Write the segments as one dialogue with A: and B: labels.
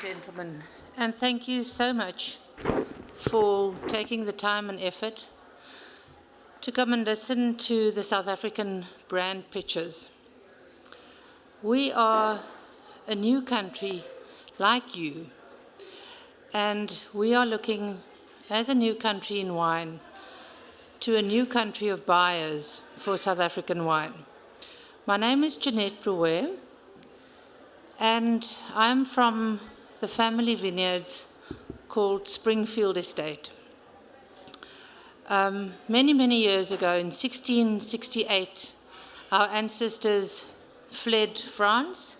A: gentlemen, and thank you so much for taking the time and effort to come and listen to the South African brand pitches. We are a new country like you, and we are looking, as a new country in wine, to a new country of buyers for South African wine. My name is Jeanette Brouwer, and I'm from the family vineyards called Springfield Estate. Many, many years ago, in 1668, our ancestors fled France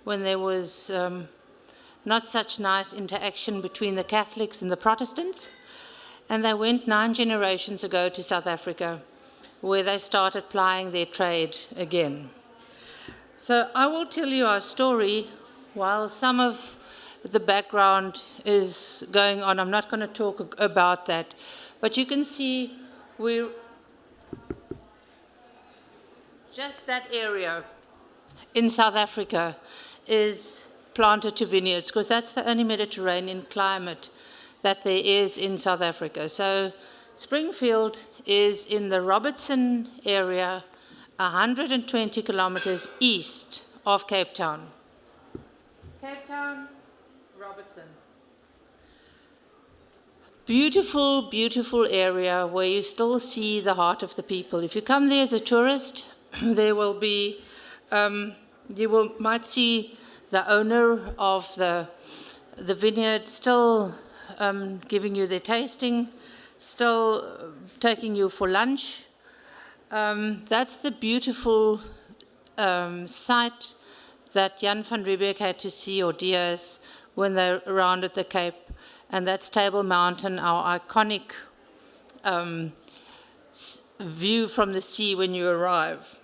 A: when there was not such nice interaction between the Catholics and the Protestants, and they went 9 generations ago to South Africa, where they started plying their trade again. So I will tell you our story while some of the background is going on. I'm not going to talk about that, but you can see we're just that area in South Africa is planted to vineyards, because that's the only Mediterranean climate that there is in South Africa. So Springfield is in the Robertson area, 120 kilometers east of Cape Town. Cape Town, Robertson. Beautiful, beautiful area where you still see the heart of the people. If you come there as a tourist, there will be, might see the owner of the vineyard still giving you their tasting, still taking you for lunch. That's the beautiful sight that Jan van Riebeeck had to see, or Diaz, when they rounded the Cape. And that's Table Mountain, our iconic view from the sea when you arrive.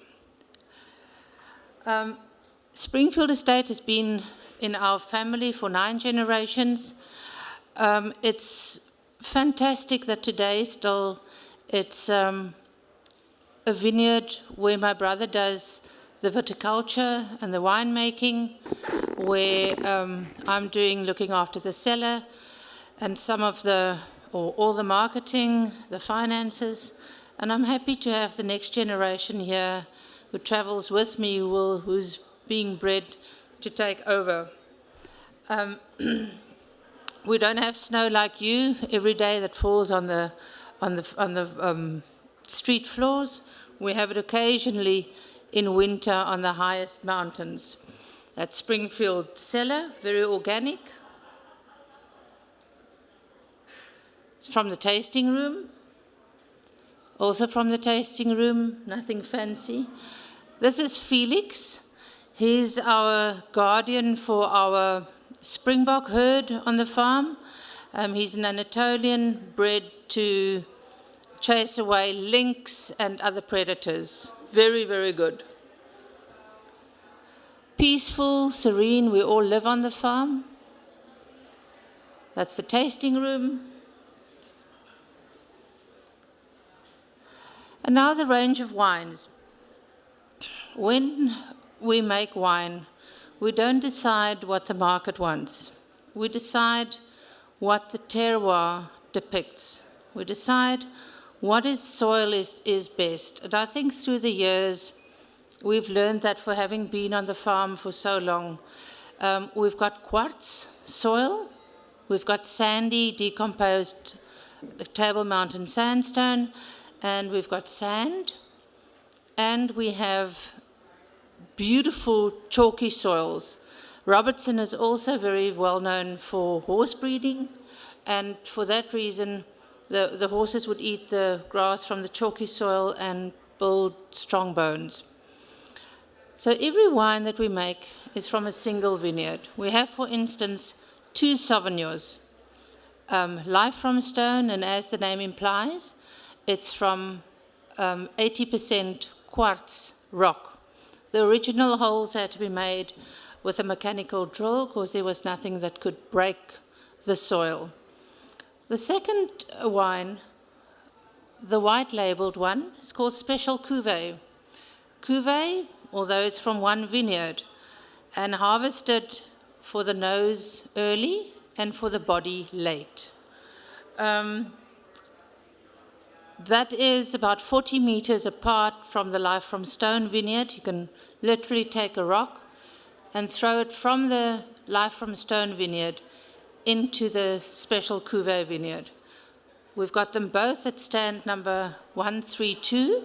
A: Springfield Estate has been in our family for 9 generations. It's fantastic that today still it's a vineyard where my brother does the viticulture and the winemaking, where I'm looking after the cellar and some of all the marketing, the finances, and I'm happy to have the next generation here who travels with me, who's being bred to take over. We don't have snow like you every day that falls on the street floors. We have it occasionally in winter on the highest mountains. That's Springfield cellar, very organic. It's from the tasting room. Also from the tasting room, nothing fancy. This is Felix. He's our guardian for our Springbok herd on the farm. He's an Anatolian bred to chase away lynx and other predators. Very, very good. Peaceful, serene, we all live on the farm. That's the tasting room. And now the range of wines. When we make wine, we don't decide what the market wants. We decide what the terroir depicts. We decide what soil is best. And I think through the years, we've learned that for having been on the farm for so long. We've got quartz soil, we've got sandy, decomposed Table Mountain sandstone, and we've got sand, and we have beautiful chalky soils. Robertson is also very well known for horse breeding, and for that reason, the horses would eat the grass from the chalky soil and build strong bones. So every wine that we make is from a single vineyard. We have, for instance, 2 Sauvignons. Life from stone, and as the name implies, it's from 80% quartz rock. The original holes had to be made with a mechanical drill because there was nothing that could break the soil. The second wine, the white-labeled one, is called Special Cuvée. Cuvée, although it's from one vineyard and harvested for the nose early and for the body late. That is about 40 meters apart from the Life from Stone vineyard. You can literally take a rock and throw it from the Life from Stone vineyard into the special Cuvée vineyard. We've got them both at stand number 132,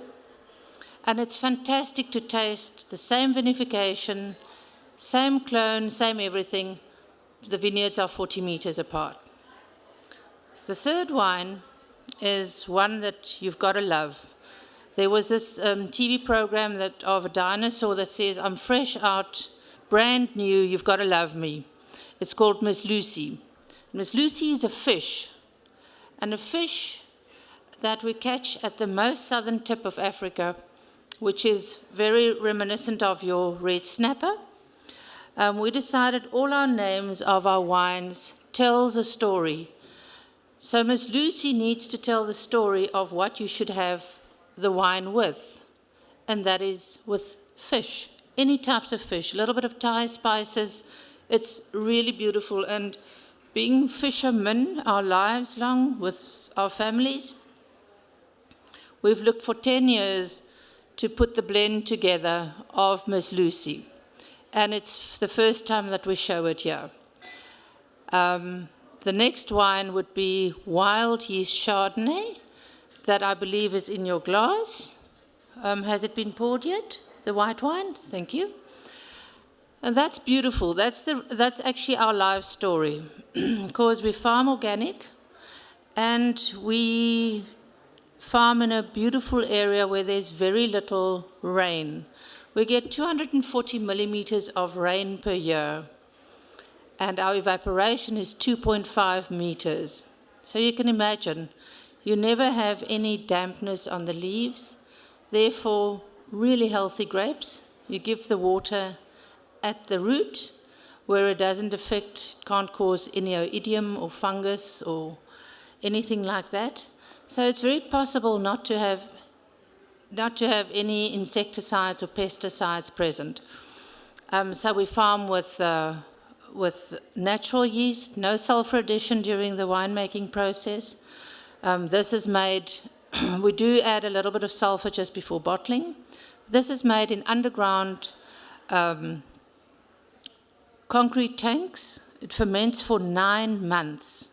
A: and it's fantastic to taste the same vinification, same clone, same everything. The vineyards are 40 meters apart. The third wine is one that you've got to love. There was this TV program of a dinosaur that says, "I'm fresh out, brand new, you've got to love me." It's called Miss Lucy. Miss Lucy is a fish, and a fish that we catch at the most southern tip of Africa, which is very reminiscent of your red snapper. We decided all our names of our wines tells a story. So Miss Lucy needs to tell the story of what you should have the wine with, and that is with fish, any types of fish, a little bit of Thai spices. It's really beautiful, and being fishermen our lives long with our families, we've looked for 10 years to put the blend together of Miss Lucy, and it's the first time that we show it here. The next wine would be Wild Yeast Chardonnay, that I believe is in your glass. Has it been poured yet? The white wine? Thank you. And that's beautiful. That's actually our life story, because we farm organic, and we farm in a beautiful area where there's very little rain. We get 240 millimeters of rain per year, and our evaporation is 2.5 meters. So you can imagine, you never have any dampness on the leaves, therefore really healthy grapes. You give the water at the root, where it doesn't affect, can't cause any oidium or fungus or anything like that. So it's very possible not to have any insecticides or pesticides present. So we farm with natural yeast, no sulfur addition during the winemaking process. This is made, we do add a little bit of sulfur just before bottling. This is made in underground concrete tanks. It ferments for 9 months.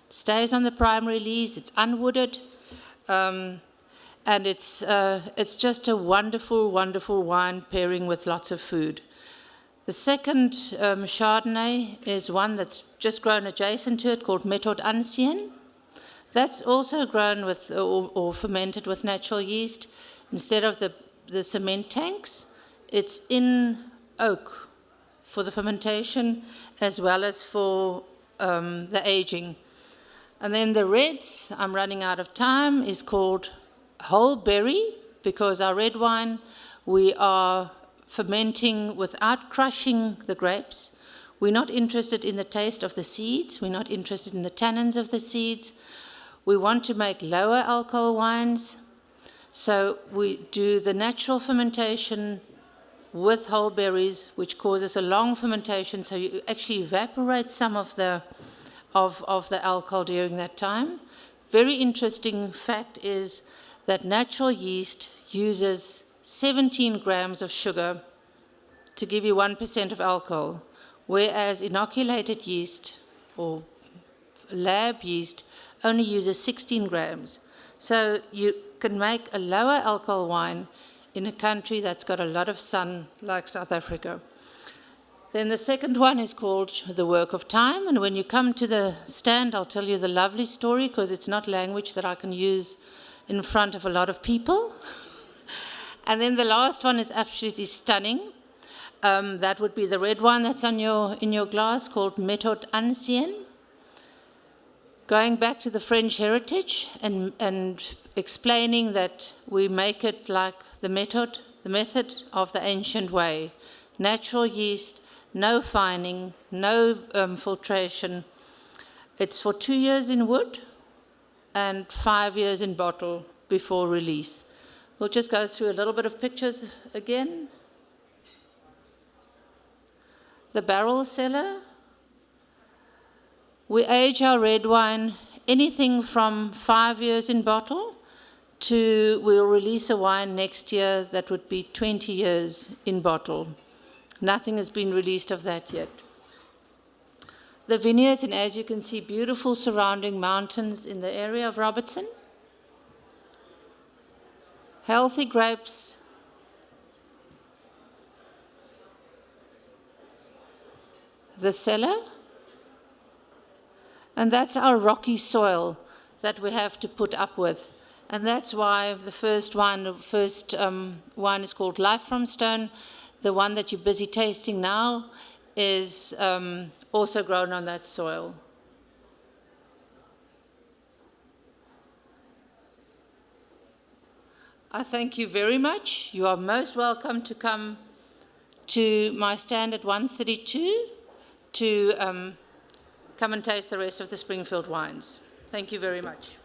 A: It stays on the primary lees, it's unwooded, and it's just a wonderful, wonderful wine pairing with lots of food. The second Chardonnay is one that's just grown adjacent to it, called Méthode Ancienne. That's also grown with or fermented with natural yeast. Instead of the cement tanks, it's in oak for the fermentation as well as for the aging. And then the reds, I'm running out of time, is called whole berry, because our red wine, we are fermenting without crushing the grapes. We're not interested in the taste of the seeds. We're not interested in the tannins of the seeds. We want to make lower alcohol wines. So we do the natural fermentation with whole berries, which causes a long fermentation. So you actually evaporate some of the alcohol during that time. Very interesting fact is that natural yeast uses 17 grams of sugar to give you 1% of alcohol, whereas inoculated yeast or lab yeast only uses 16 grams. So you can make a lower alcohol wine in a country that's got a lot of sun like South Africa. Then the second one is called The Work of Time, and when you come to the stand, I'll tell you the lovely story, because it's not language that I can use in front of a lot of people. And then the last one is absolutely stunning. That would be the red wine that's in your glass, called Méthode Ancienne. Going back to the French heritage and explaining that we make it like the method of the ancient way. Natural yeast, no fining, no filtration. It's for 2 years in wood and 5 years in bottle before release. We'll just go through a little bit of pictures again. The barrel cellar We age our red wine anything from 5 years in bottle to we'll release a wine next year that would be 20 years in bottle. Nothing has been released of that yet. The vineyards, and as you can see, beautiful surrounding mountains in the area of Robertson. Healthy grapes. The cellar. And that's our rocky soil that we have to put up with. And that's why the first wine is called Life from Stone. The one that you're busy tasting now is also grown on that soil. I thank you very much. You are most welcome to come to my stand at 1:32 to come and taste the rest of the Springfield wines. Thank you very much.